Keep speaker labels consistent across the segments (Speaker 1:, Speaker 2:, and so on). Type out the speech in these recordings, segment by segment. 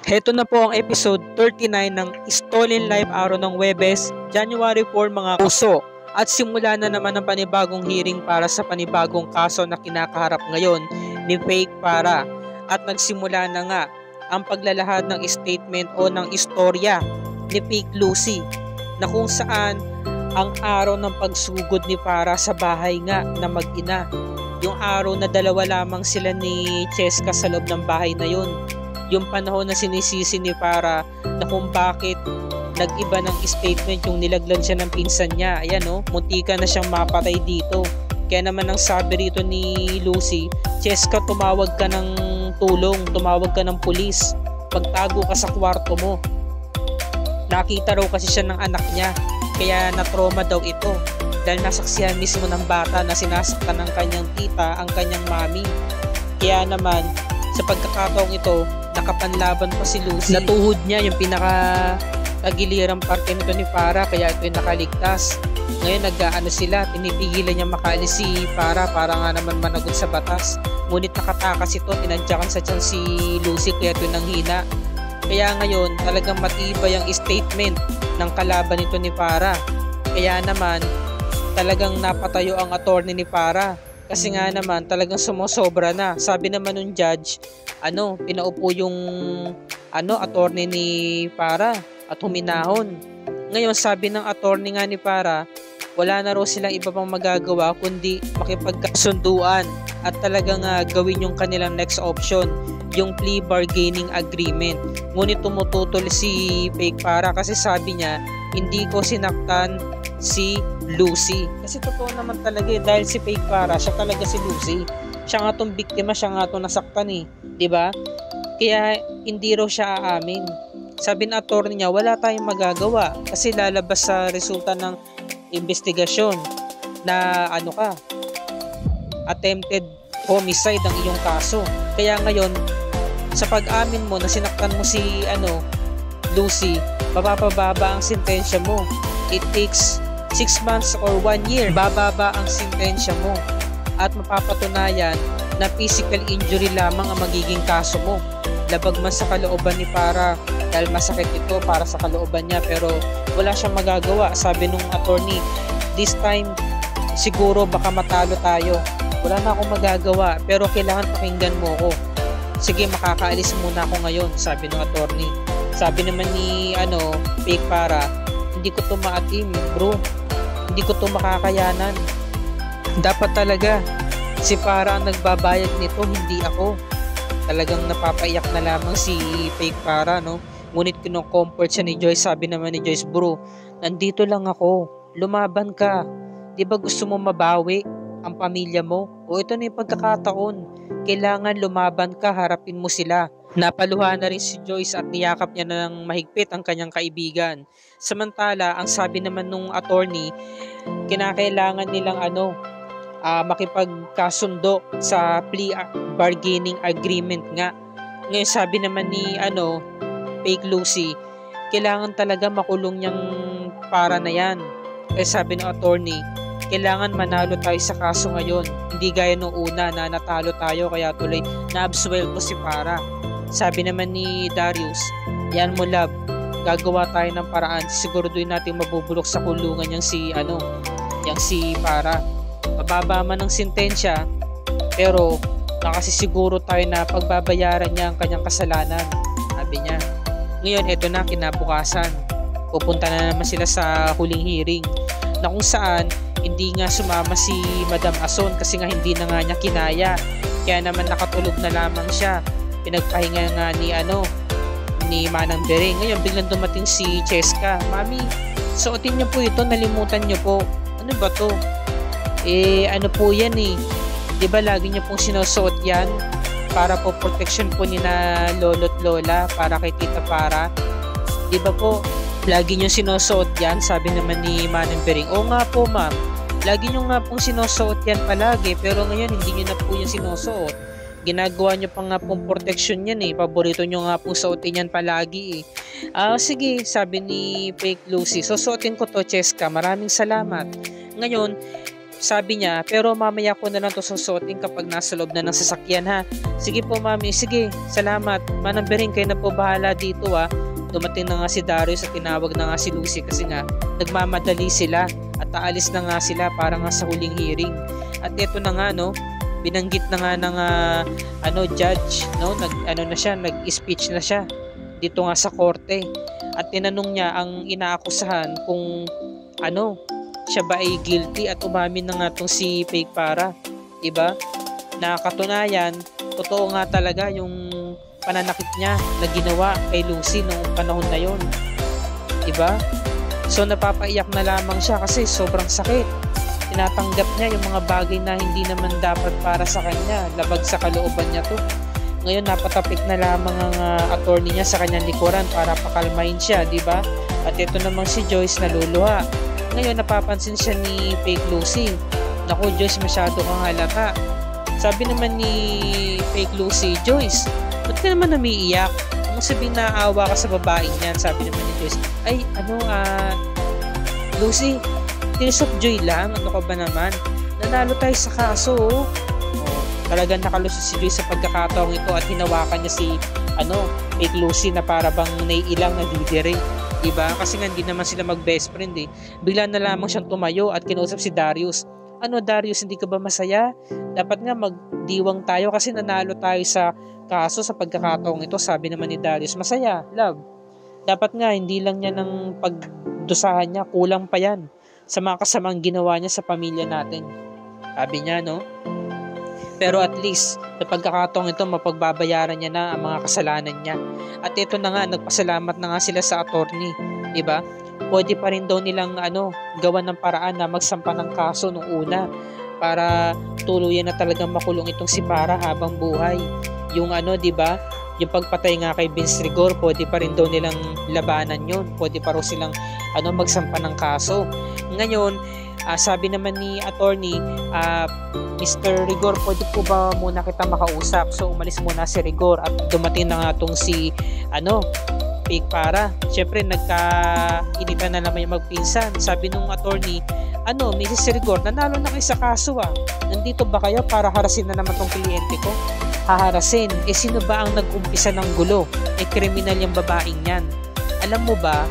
Speaker 1: Heto na po ang episode 39 ng Stolen Life araw ng Huwebes, January 4 mga puso. At simula na naman ang panibagong hearing para sa panibagong kaso na kinakaharap ngayon ni Fake Para. At nagsimula na nga ang paglalahad ng statement o ng istorya ni Fake Lucy na kung saan ang araw ng pagsugod ni Para sa bahay nga na mag-ina. Yung araw na dalawa lamang sila ni Cheska sa loob ng bahay na yun. Yung panahon na sinisisi ni Para na kung bakit nag-iba ng statement yung nilaglag siya ng pinsan niya. Ayan muntika na siyang mapatay dito. Kaya naman ang sabi rito ni Lucy, Cheska, tumawag ka ng tulong, tumawag ka ng pulis, pagtago ka sa kwarto mo. Nakita raw kasi siya ng anak niya, kaya na-trauma daw ito dahil nasaksihan mismo ng bata na sinasaktan ng kanyang tita, ang kanyang mami. Kaya naman sa pagkakataong ito, nakapanlaban pa si Lucy. Natuhod niya yung pinaka-tagilirang parte nito ni Para, kaya ito yung nakaligtas. Ngayon nag-aano sila, pinipigilan niya makaalis si Para nga naman managot sa batas. Ngunit nakatakas ito, tinadyakan sa tiyan si Lucy, kaya ito nanghina. Kaya ngayon talagang matibay ang statement ng kalaban nito ni Para. Kaya naman talagang napatayo ang attorney ni Para. Kasi nga naman talagang sumosobra na. Sabi naman ng judge, pinaupo yung attorney ni Para at huminahon. Ngayon sabi ng attorney nga ni Para, wala na raw silang iba pang magagawa kundi makipagkasunduan at talagang gawin yung kanilang next option, yung plea bargaining agreement. Ngunit tumututol si Fake Para kasi sabi niya, hindi ko sinaktan si Lucy. Kasi totoo naman talaga dahil si Fake Para, siya talaga si Lucy. Siya nga tong biktima, siya nga tong nasaktan diba? Kaya hindi raw siya aamin. Sabi ng attorney niya, wala tayong magagawa kasi lalabas sa resulta ng investigasyon na attempted homicide ang iyong kaso. Kaya ngayon, sa pag-amin mo na sinaktan mo si Lucy, mapapababa ang sentensya mo. It takes 6 months or 1 year. Bababa ang sentensya mo at mapapatunayan na physical injury lamang ang magiging kaso mo. Labag man sa kalooban ni Para dahil masakit ito para sa kalooban niya, pero wala siyang magagawa. Sabi nung attorney, this time siguro baka matalo tayo. Wala na akong magagawa pero kailangan pakinggan mo ko. Sige, makakaalis muna ako ngayon, sabi ng attorney. Sabi naman ni Fake Para, hindi ko to maatim bro, hindi ko to makakayanan. Dapat talaga si Para ang nagbabayad nito, hindi ako. Talagang napapaiyak na lamang si Fake Para ngunit kino-comfort siya ni Joyce. Sabi naman ni Joyce, bro, nandito lang ako, lumaban ka, di ba gusto mo mabawi ang pamilya mo? O ito na yung pagkakataon, kailangan lumaban ka, harapin mo sila. Napaluha na rin si Joyce at niyakap niya ng mahigpit ang kanyang kaibigan. Samantala, ang sabi naman nung attorney, kinakailangan nilang makipagkasundo sa plea bargaining agreement nga. Ngayon sabi naman ni Fake Lucy, kailangan talaga makulong niyang Para na yan. Kaya sabi ng attorney, kailangan manalo tayo sa kaso ngayon. Hindi gaya nung una na natalo tayo kaya tuloy na-absuelto si Para. Sabi naman ni Darius, yan mo love, gagawa tayo ng paraan, siguraduhin natin mabubulok sa kulungan yang si Para. Mababa man ang sentensya pero nakasisiguro tayo na pagbabayaran niya ang kanyang kasalanan, sabi niya. Ngayon eto na, kinabukasan pupunta na naman sila sa huling hearing na kung saan hindi nga sumama si Madam Ason kasi nga hindi na nga niya kinaya, kaya naman nakatulog na lamang siya. Pinagpahinga nga ni Manang Bering. Ngayon biglang dumating si Cheska, mami, suotin niyo po ito, nalimutan niyo po. Ano ba to? Ano po yan diba lagi niyo pong sinusuot yan para po protection po ni na lolo't lola para kay Tita Para, diba po lagi niyo sinusuot yan? Sabi naman ni Manang Bering, oo nga po ma'am, lagi niyo nga pong sinusuot yan palagi, pero ngayon hindi niyo na po yan sinusuot. Ginagawa niyo pa nga pong protection yan paborito niyo nga pong suotin yan palagi sige, sabi ni Fake Lucy, susuotin ko to Cheska, maraming salamat. Ngayon Sabi niya, pero mamaya ko na lang to susuotin kapag nasa loob na ng sasakyan ha. Sige po mami, sige, salamat. Manang Bering, kayo na po bahala dito ha. Dumating na nga si Darius at tinawag na nga si Lucy kasi nga nagmamadali sila at aalis na nga sila para nga sa huling hearing. At ito na nga no, binanggit na nga ng judge no, nag-speech na siya dito nga sa korte. At tinanong niya ang inaakusahan kung siya ba ay guilty at umamin na nga tong si Fake Para, diba? Na katunayan, totoo nga talaga yung pananakit niya na ginawa kay Lucy noong panahon na yon, diba? So napapaiyak na lamang siya kasi sobrang sakit. Tinatanggap niya yung mga bagay na hindi naman dapat para sa kanya, labag sa kalooban niya to. Ngayon napatapik na lamang ang attorney niya sa kanyang likuran para pakalmahin siya, diba? At ito namang si Joyce naluluha. Ngayon napapansin siya ni Fake Lucy. Naku Joyce, masyado kang halata. Sabi naman ni Fake Lucy, Joyce, ba't ka naman umiiyak? Kung sabihin naawa ka sa babaeng yan, sabi naman ni Joyce, ay Lucy, tears of joy lang, ano ka ba naman? Nanalo tayo sa kaso. Talagang nakalusot si Joyce sa pagkakataong ito at hinawakan niya si Fake Lucy na para bang naiilang na didire. Diba? Kasi nga hindi naman sila mag-best friend eh. Bigla na lamang siyang tumayo at kinausap si Darius. Darius, hindi ka ba masaya? Dapat nga magdiwang tayo kasi nanalo tayo sa kaso sa pagkakataong ito. Sabi naman ni Darius, masaya, love. Dapat nga, hindi lang niya ng pagdusahan niya, kulang pa yan sa mga kasamang ginawa niya sa pamilya natin. Sabi niya, no? Pero at least, sa pagkakataong ito, mapagbabayaran niya na ang mga kasalanan niya. At ito na nga, nagpasalamat na nga sila sa attorney. Diba? Pwede pa rin daw nilang gawan ng paraan na magsampa ng kaso nung una para tuluyan na talagang makulong itong si Para habang buhay. Yung diba? Yung pagpatay nga kay Vince Rigor, pwede pa rin daw nilang labanan yun. Pwede pa rin silang magsampa ng kaso. Ngayon, sabi naman ni attorney, Mr. Rigor, pwede po ba muna kita makausap? So umalis muna si Rigor at dumating na nga tong si Fake Para. Siyempre nagkainitan na naman yung magpinsan. Sabi nung attorney, Mrs. Rigor, nanalo na kayo sa kaso Nandito ba kayo para harasin na naman tong kliyente ko? Haharasin? Sino ba ang nag-umpisa ng gulo? Kriminal yung babaeng yan. Alam mo ba,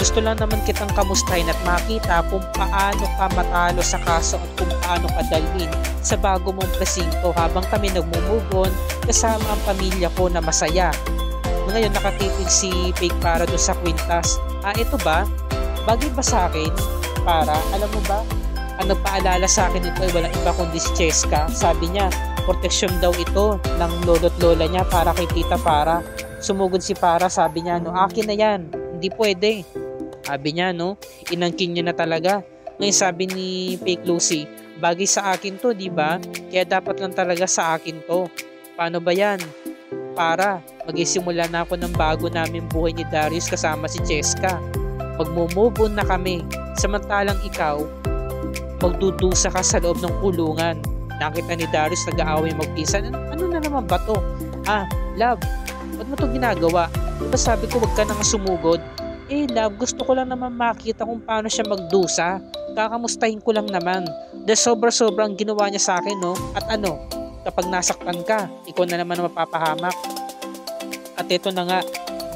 Speaker 1: gusto lang naman kitang kamustahin at makita kung paano ka matalo sa kaso at kung paano ka dalhin sa bago mong presinto habang kami nagmumove on kasama ang pamilya ko na masaya. Ngayon nakatitig si Fake Para doon sa kwintas. Ito ba? Bagay ba sa akin? Para, alam mo ba? Ang nagpaalala sa akin ito ay walang iba kundi si Cheska. Sabi niya, proteksyon daw ito ng lolo't lola niya para kay Tita Para. Sumugod si Para, sabi niya, akin na yan. Hindi pwede. Sabi niya, inangkin niya na talaga. Ngayon sabi ni Fake Lucy, bagay sa akin to, di ba? Kaya dapat lang talaga sa akin to. Paano ba yan? Para, magsisimula na ako ng bago namin buhay ni Darius kasama si Cheska. Magmumove on na kami. Samantalang ikaw, magdudusa ka sa loob ng kulungan. Nakita ni Darius nag-aaway magpinsan. Ano na naman ba to? Love, ba't mo to ginagawa? Diba sabi ko wag ka nang sumugod? Love, gusto ko lang naman makita kung paano siya magdusa. Kakamustahin ko lang naman. Dahil sobra-sobrang ginawa niya sa akin, no? At kapag nasaktan ka, ikaw na naman mapapahamak. At ito na nga,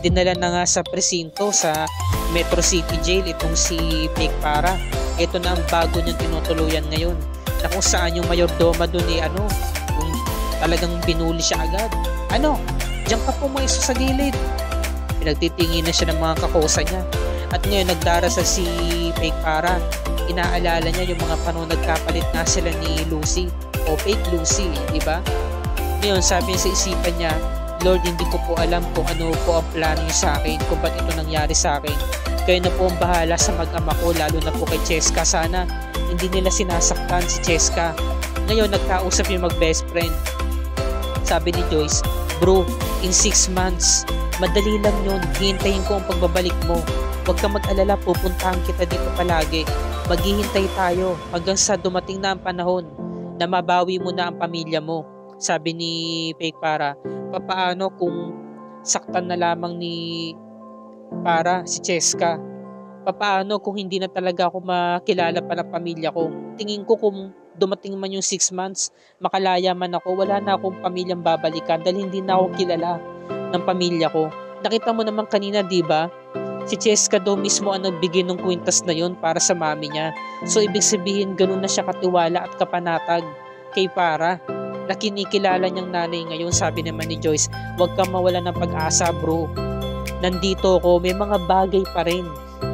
Speaker 1: dinala na nga sa presinto sa Metro City Jail itong si Fake Para. Ito na ang bago niyang tinutuluyan ngayon. Na kung saan yung mayordoma dun kung talagang binuli siya agad. Diyan ka po mo isa sa gilid. Pinagtitingin na siya ng mga kakosa niya. At ngayon nagdarasal si Fake Para. Inaalala niya yung mga panahon nagkapalit na sila ni Lucy o Fake Lucy, di ba? Ngayon sabi niya sa isipan niya, Lord, hindi ko po alam kung ano po ang plano niyo sa akin, kung ba't ito nangyari sa akin. Kayo na po ang bahala sa mag-ama ko, lalo na po kay Cheska. Sana hindi nila sinasaktan si Cheska. Ngayon nagkausap yung mag-best friend. Sabi ni Joyce, bro, in 6 months, madali lang yun, hihintayin ko ang pagbabalik mo. Huwag kang mag-alala, pupuntahan kita dito palagi. Maghihintay tayo hanggang sa dumating na ang panahon na mabawi mo na ang pamilya mo. Sabi ni Fake Para, papaano kung saktan na lamang ni Para si Cheska? Papaano kung hindi na talaga ako makilala pa ng pamilya ko? Tingin ko kung dumating man yung 6 months, makalaya man ako, wala na akong pamilyang babalikan dahil hindi na ako kilala ng pamilya ko. Nakita mo naman kanina, di ba? Si Cheska daw mismo ang nagbigay ng kwintas na yon para sa mami niya. So ibig sabihin ganun na siya katiwala at kapanatag kay Para na kinikilala niyang nanay ngayon. Sabi naman ni Joyce, huwag kang mawala ng pag-asa bro. Nandito ako, may mga bagay pa rin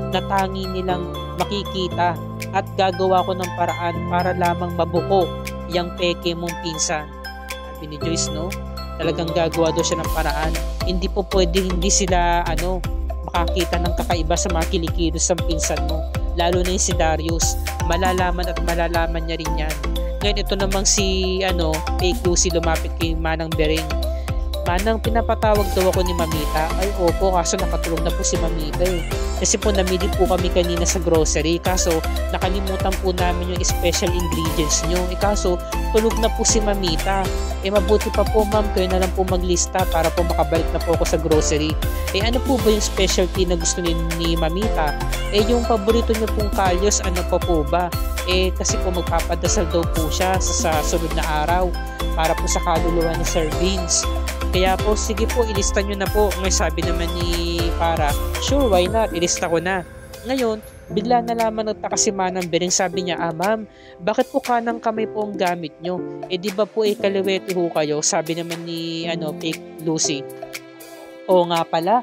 Speaker 1: na tangi nilang makikita at gagawa ko ng paraan para lamang mabuko yung peke mong pinsan. Sabi ni Joyce, no? Talagang gagawa daw siya ng paraan. Hindi po pwede hindi sila makakita ng kakaiba sa mga kilikilos ng pinsan mo. Lalo na yung si Darius. Malalaman at malalaman niya rin yan. Ngayon ito namang si fake Lucy lumapit kay Manang Bering. Manang, pinapatawag daw ako ni Mamita. Ay opo, kaso nakatulog na po si Mamita eh. Kasi po namili po kami kanina sa grocery. Kaso nakalimutan po namin yung special ingredients nyo. Kaso tulog na po si Mamita. Mabuti pa po ma'am, kayo na lang po maglista para po makabalik na po ako sa grocery. Ano po ba yung specialty na gusto ni Mamita? Yung paborito niyo pong kalyos, ano pa po ba? Kasi po magpapadasal daw po siya sa sunod na araw para po sa kaluluwa ni Sir Vince. Kaya po, sige po, ilista nyo na po. Ngayon sabi naman ni Para, sure, why not? Ilista ko na. Ngayon, bigla na lamang nagtaka si Manang Bering. Sabi niya, ma'am, bakit po kanang kamay po ang gamit nyo? Di ba po kaliwete ho kayo? Sabi naman ni fake Lucy. Oo nga pala.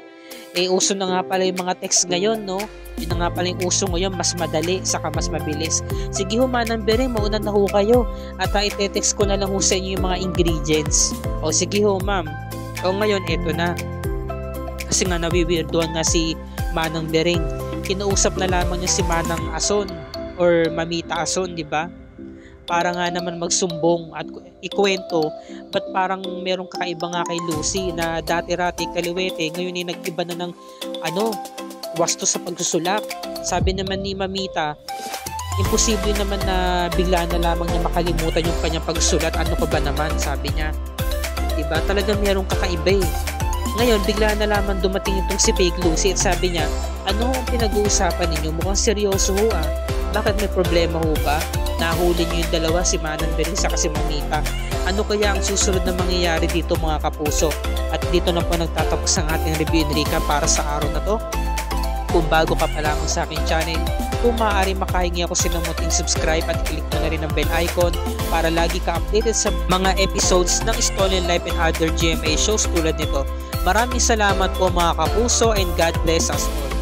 Speaker 1: Uso na nga pala yung mga text ngayon, no? Yun na nga pala yung uso ngayon, mas madali, saka mas mabilis. Sige ho, Manang Bering, mauna na ho kayo. At ite-text ko na lang ho sa inyo yung mga ingredients. O sige ho, ma'am. O ngayon, eto na. Kasi nga nawiwirdoan nga si Manang Bering. Kinausap na lamang niya si Manang Ason or Mamita Ason, di ba? Para nga naman magsumbong at ikwento ba't parang merong kakaiba nga kay Lucy na dati-rati kaliwete, ngayon ay nag-iba na ng wasto sa pagsusulak. Sabi naman ni Mamita, imposible naman na bigla na lamang niya makalimutan yung kanyang pagsulat. Ano pa ba naman, sabi niya. Diba? Talagang merong kakaiba eh. Ngayon, bigla na lamang dumating itong si fake Lucy at sabi niya, ano ang pinag-uusapan ninyo? Mukhang seryoso ho ah. Bakit may problema ho ba? Nahuli niyo yung dalawa, si Manang Bering sa si Mamita. Ano kaya ang susunod na mangyayari dito mga kapuso? At dito na po nagtatapos ang ating review and recap para sa araw na to. Kung bago ka pa lamang sa aking channel, kung maaari makahingi ako sa munting subscribe at click mo na rin ang bell icon para lagi ka updated sa mga episodes ng Stolen Life and other GMA shows tulad nito. Maraming salamat po mga kapuso and God bless us all.